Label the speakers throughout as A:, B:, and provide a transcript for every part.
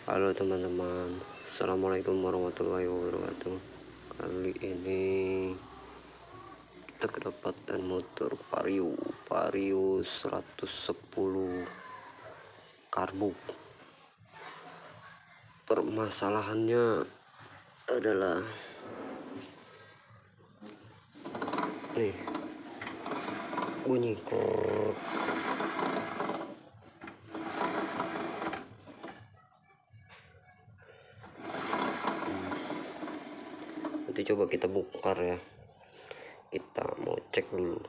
A: Halo teman-teman, assalamualaikum warahmatullahi wabarakatuh. Kali ini kita kedapatan motor Vario 110 karbu. Permasalahannya adalah nih, bunyi krrrr. Nanti coba kita bongkar ya. Kita mau cek dulu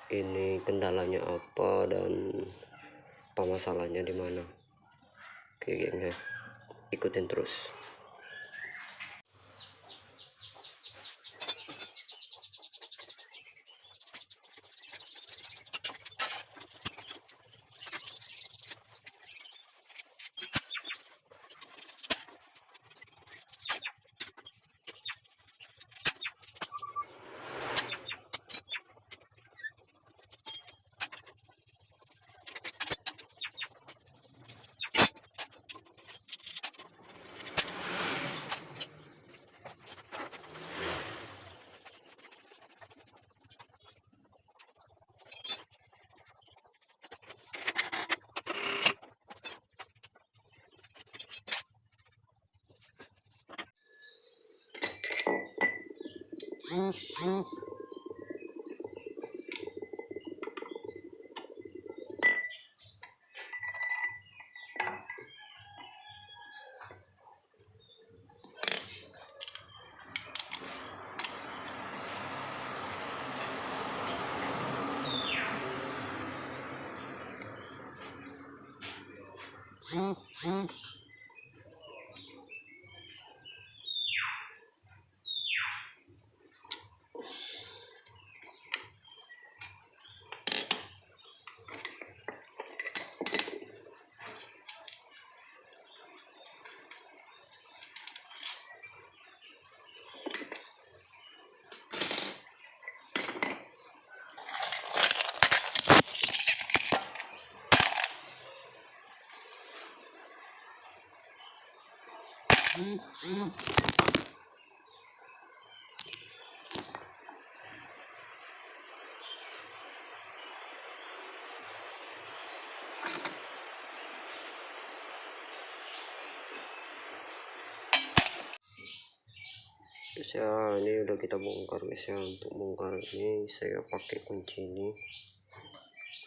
A: ini kendalanya apa dan apa masalahnya di mana. Oke gengnya, ikutin terus. Guys ya, ini udah kita bongkar guys ya. Untuk bongkar ini saya pakai kunci ini,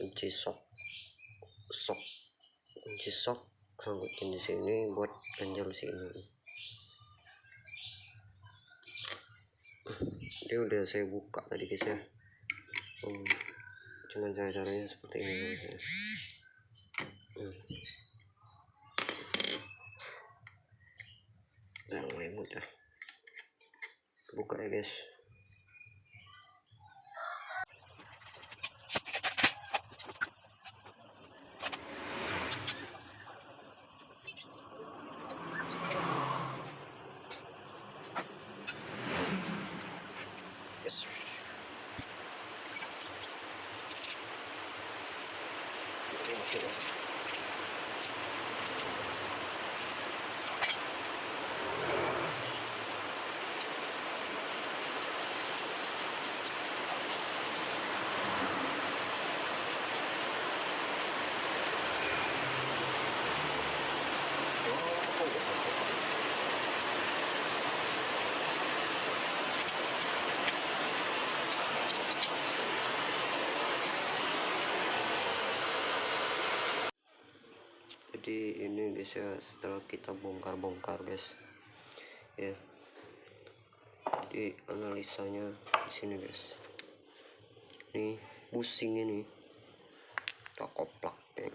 A: kunci sok sangkutin di sini buat ganjal sini. Ini udah saya buka tadi guys ya. Cuman caranya seperti ini guys ya. Nah, mulai mudah buka ya guys. Jadi ini guys ya, setelah kita bongkar guys ya, jadi analisanya di sini guys. Ini busing ini kita koplak ya.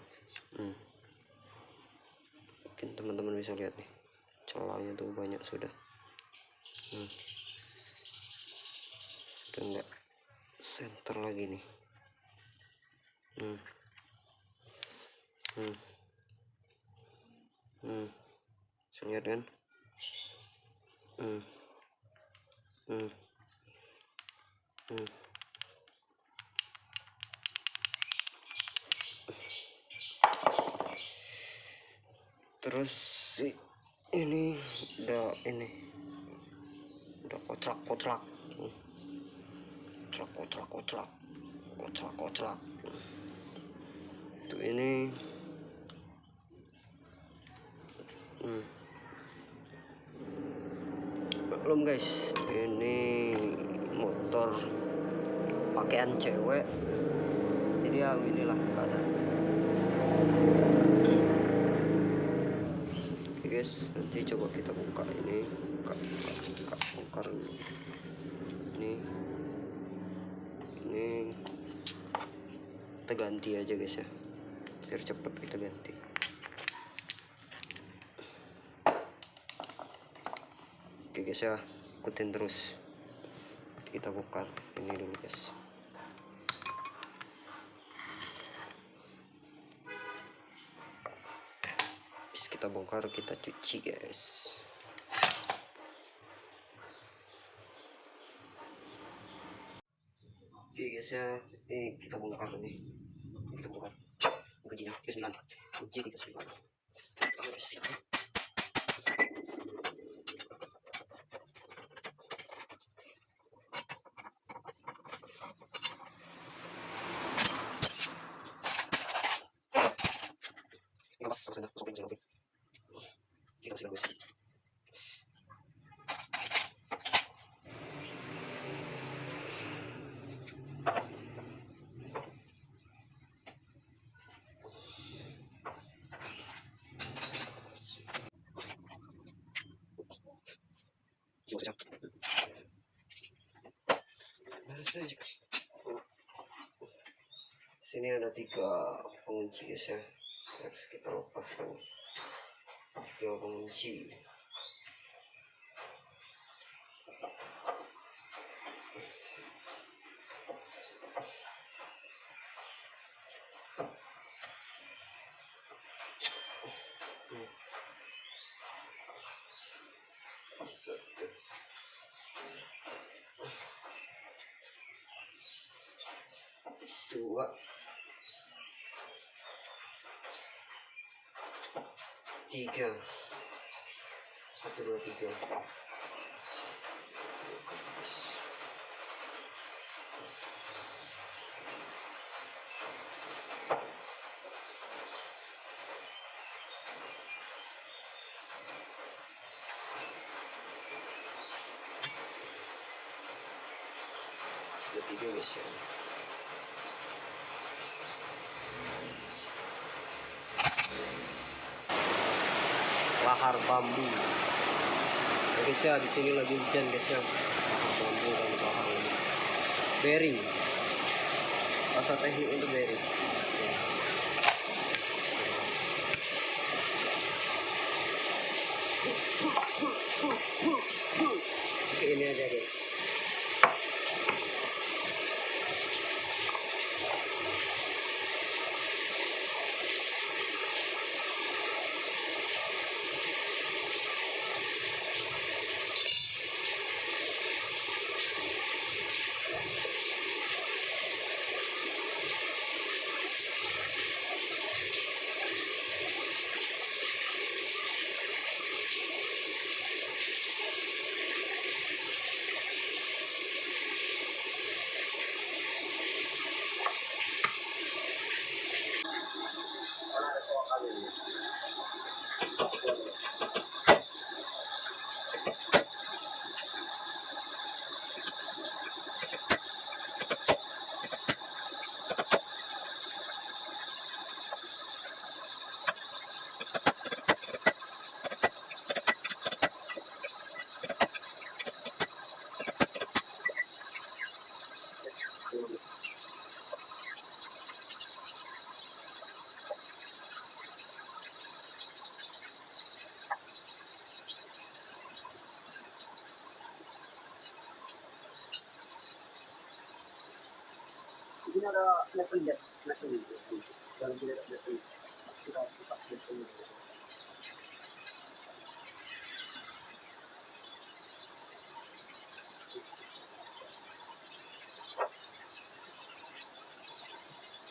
A: Mungkin teman-teman bisa lihat nih, celahnya tuh banyak sudah. Sudah enggak center lagi nih. Bisa lihat kan? Terus ini udah koclak koclak tuh ini. Belum guys, ini motor pakaian cewek, jadi ya inilah keadaan. Oke guys, nanti coba kita buka ini, bongkar dulu. Ini kita ganti aja guys ya, biar cepet kita ganti. Oke guys ya, ikutin terus, kita bongkar ini dulu guys. Habis kita bongkar, kita cuci guys. Oke guys ya, ini kita bongkar nih, kita bongkar gajinya ke 9, gaji ke 9. Mas, sama sana, masukin sini. Kita silang guys. Sini ada 3 pengunci guys ya, harus kita lepaskan 3 pengunci. Dua, 3, 1, 2, 3. Ada 3 guys ya. Lahar bambu. Ya guys ya, di sini lagi hujan guys ya. Lahar bambu dan lahar bearing. Bahasa teknik untuk bearing. Oke, ini aja guys. Ini ada level gas, level itu. Dalam tidak ada level. Kita buka level.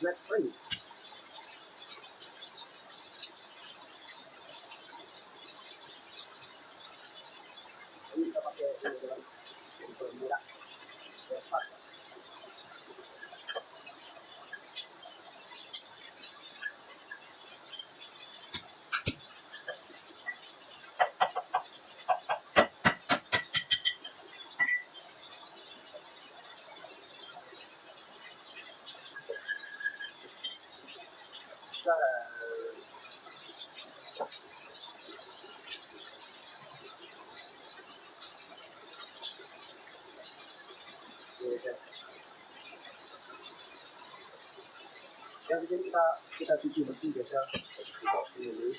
A: Level.
B: Ya di sini kita cuci bersih biasa. Ini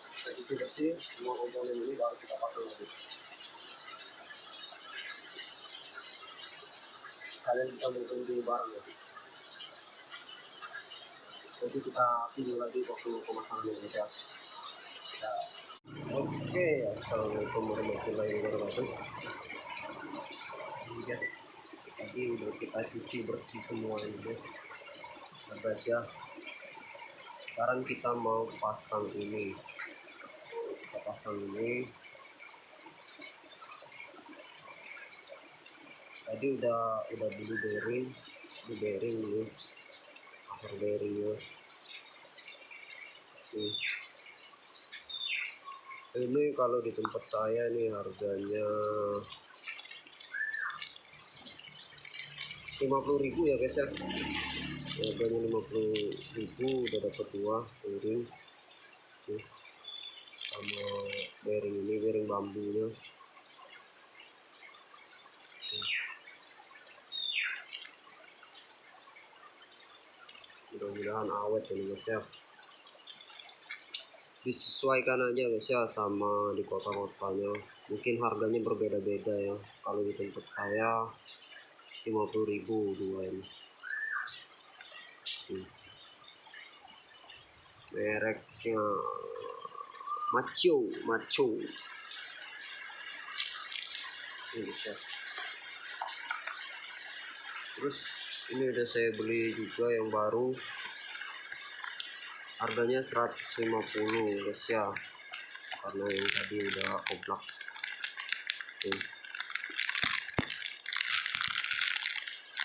B: kita cuci bersih semua komponen ini baru kita pasang lagi. Kalian bisa mengunjungi barang lagi. Jadi kita tunggu lagi waktu pemasangan ini ya. Oke, assalamualaikum warahmatullahi wabarakatuh. Guys, tadi udah kita cuci bersih semua ini guys. Nah, guys ya. Sekarang kita mau pasang ini. Kita pasang ini. Tadi udah beli bearing ini, upper bearingnya. Ini kalau di tempat saya nih harganya 50.000 ya guys ya. Harganya 50.000 udah dapat 2 bearing. Sama bearing ini, bearing bambunya. Mudah-mudahan awet ini guys ya. Disesuaikan aja guys ya sama di kota-kotanya, mungkin harganya berbeda-beda ya. Kalau di tempat saya 50.000 dua ini. Mereknya Macho ini guys ya. Terus ini udah saya beli juga yang baru, harganya 150 guys ya, karena yang tadi udah oblak.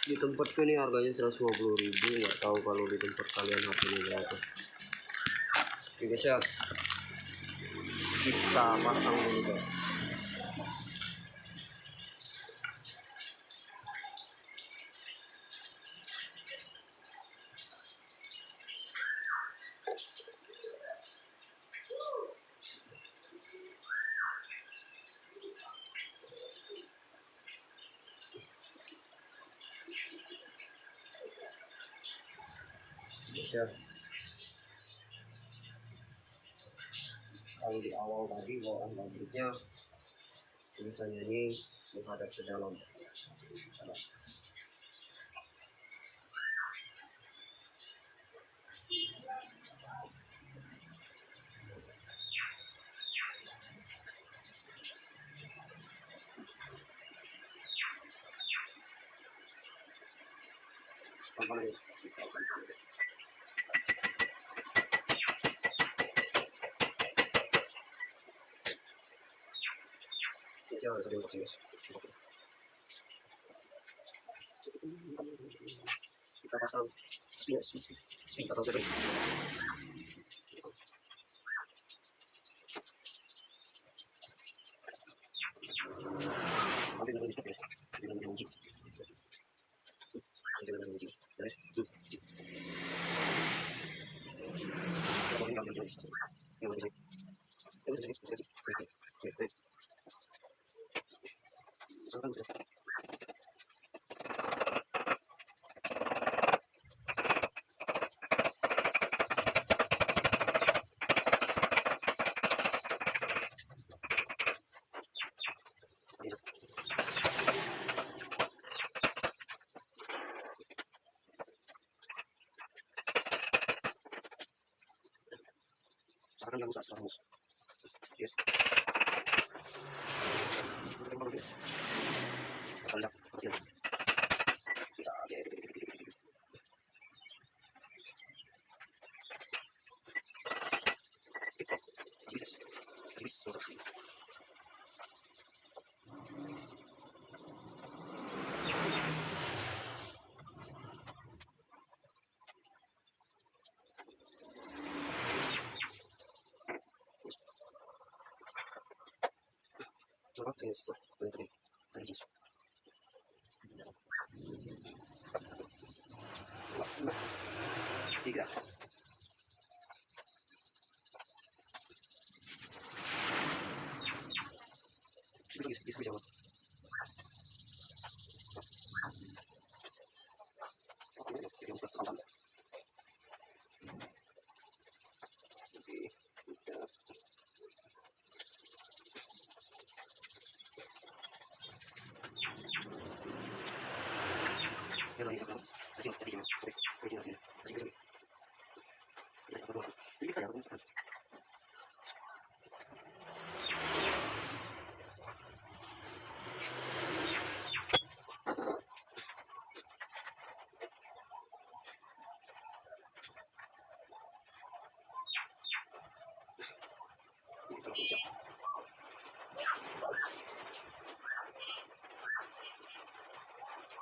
B: Di tempatku ini harganya 150.000, nggak tahu kalau di tempat kalian harganya berapa. Oke guys ya, kita pasang dulu guys. Ya. Kalau di awal tadi bawaan pabriknya tulisannya ini menghadap ke dalam. Kita pasang spin atau spin. Sekarang langsung asal yes. Bisa
A: Tiga.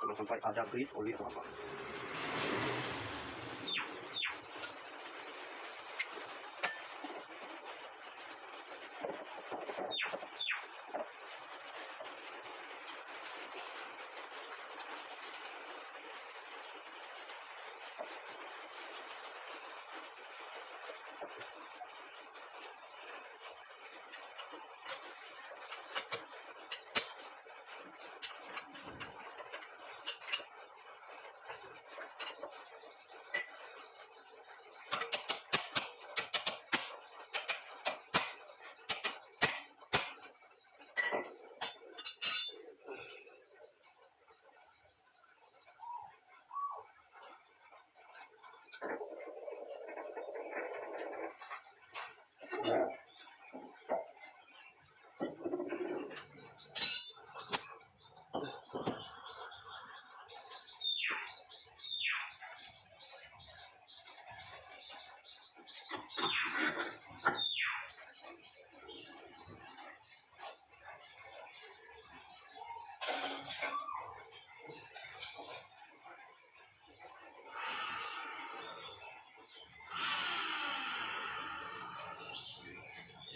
A: Jangan sampai ada grease oli atau apa.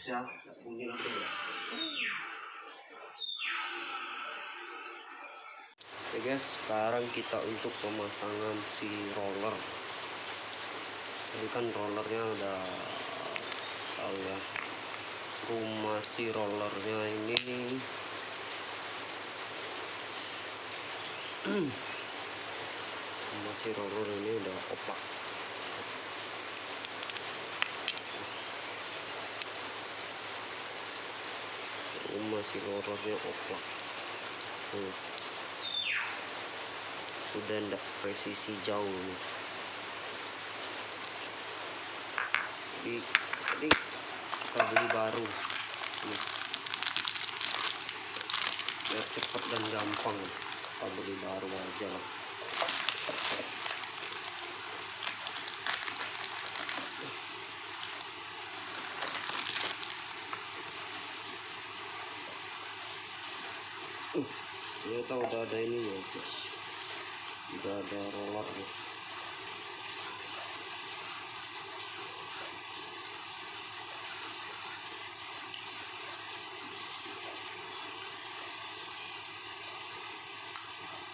A: Ya, bunyi lagi guys. Oke guys, sekarang kita untuk pemasangan si roller. Ini kan rollernya udah tahu ya. Rumah si rollernya ini rumah si roller ini udah opak. Masih rollernya oplak. Sudah ndak presisi jauh nih. Jadi kita beli baru nih. Biar cepat dan gampang, kita beli baru aja lah. Ternyata udah ada ini ya guys, udah ada roller nih.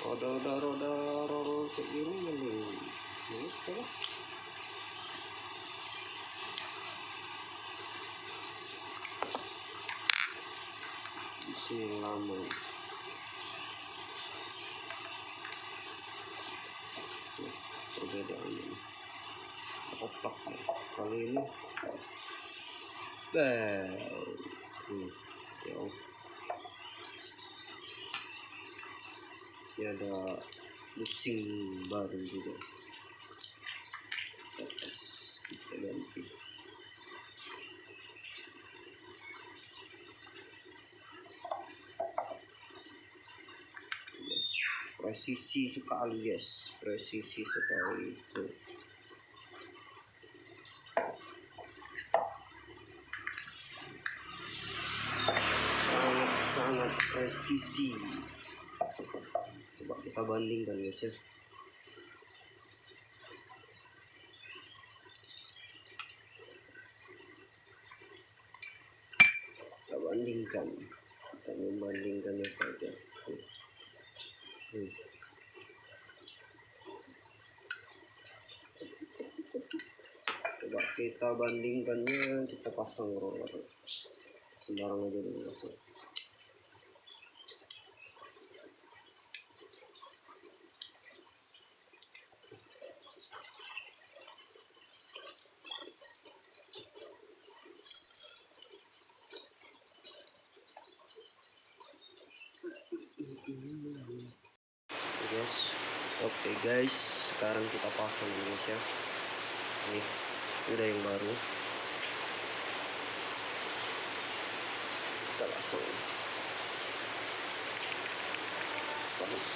A: Roda roller kayak gini nih, gitu lah. Di sini lama. Perbedaannya otak kali ini jauh. Ini ada pusing baru juga, kita ganti. Yes, presisi sekali guys, presisi sekali itu. Sangat presisi. Coba kita bandingkan guys ya. Kita bandingkan.
B: kita membandingkannya saja. Coba kita bandingkannya, kita pasang roller sembarang aja dulu masuk. Oke guys, sekarang kita pasang guys ya. Ini udah yang baru, kita pasang terus.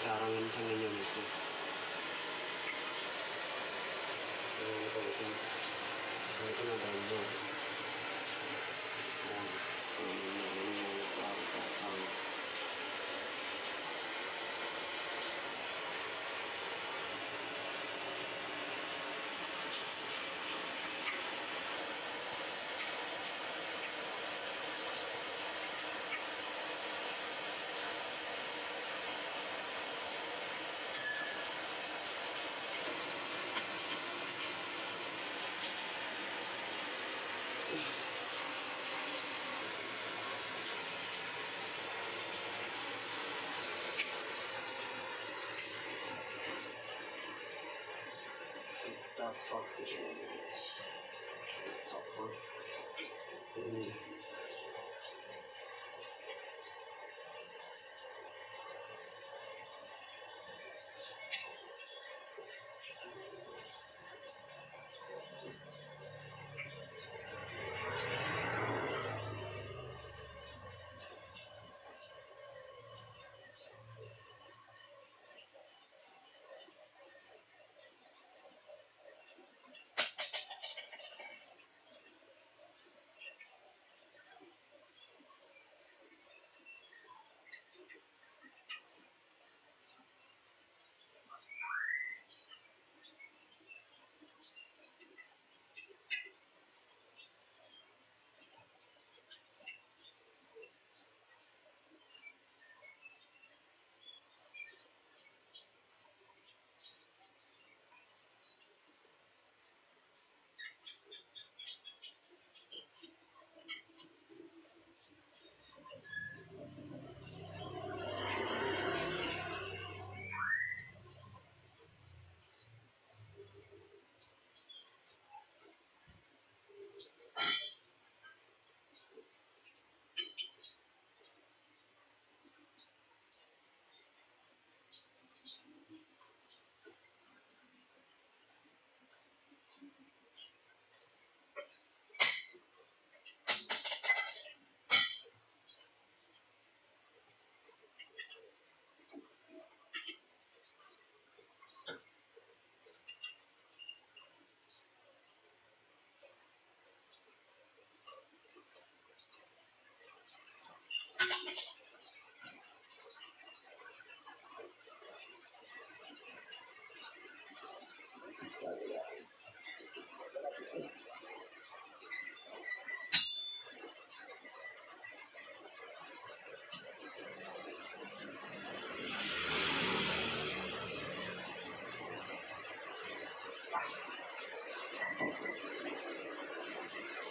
B: Cara ngencenginnya gitu. Ini kan ada banyak. Dan ini mau pasang.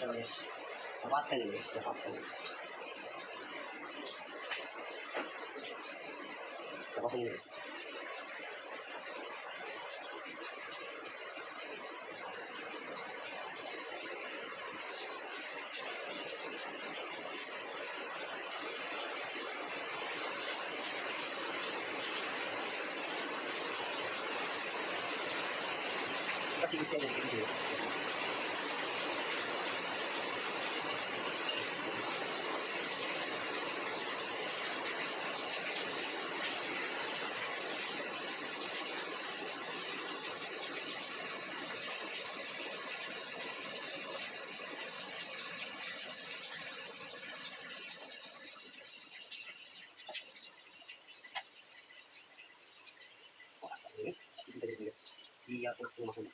B: Terus dapatkan guys, dapatkan. Pasang guys. Kasih guys aja dikit sini. Guys, kasih bisa guys. Iya, langsung masuk.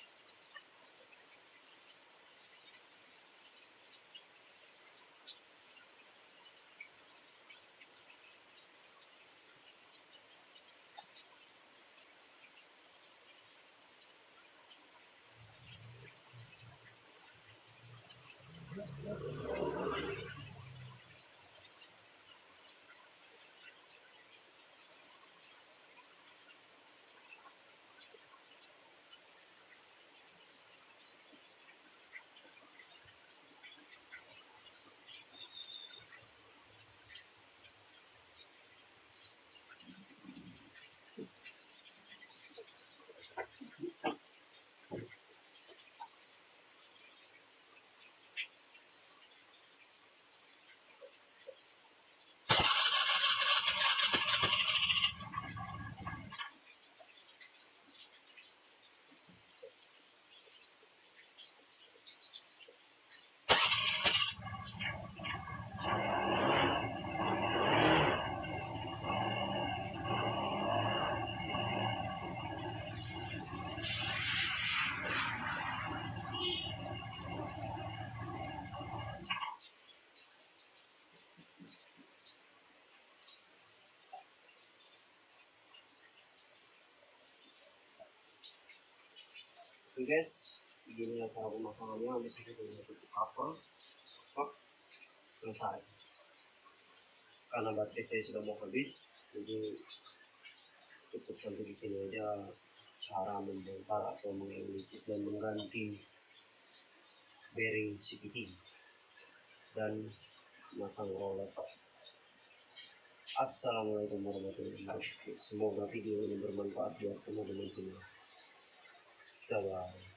B: Oke guys, begini cara pemasangannya. Habis itu kita tutup cover, stop, selesai. Karena baterai saya sudah mau habis, jadi cukup sampai di sini aja cara membongkar atau menganalisis dan mengganti bearing CVT dan masang roller. Assalamualaikum warahmatullahi wabarakatuh. Semoga video ini bermanfaat buat teman-teman semua. Bye-bye.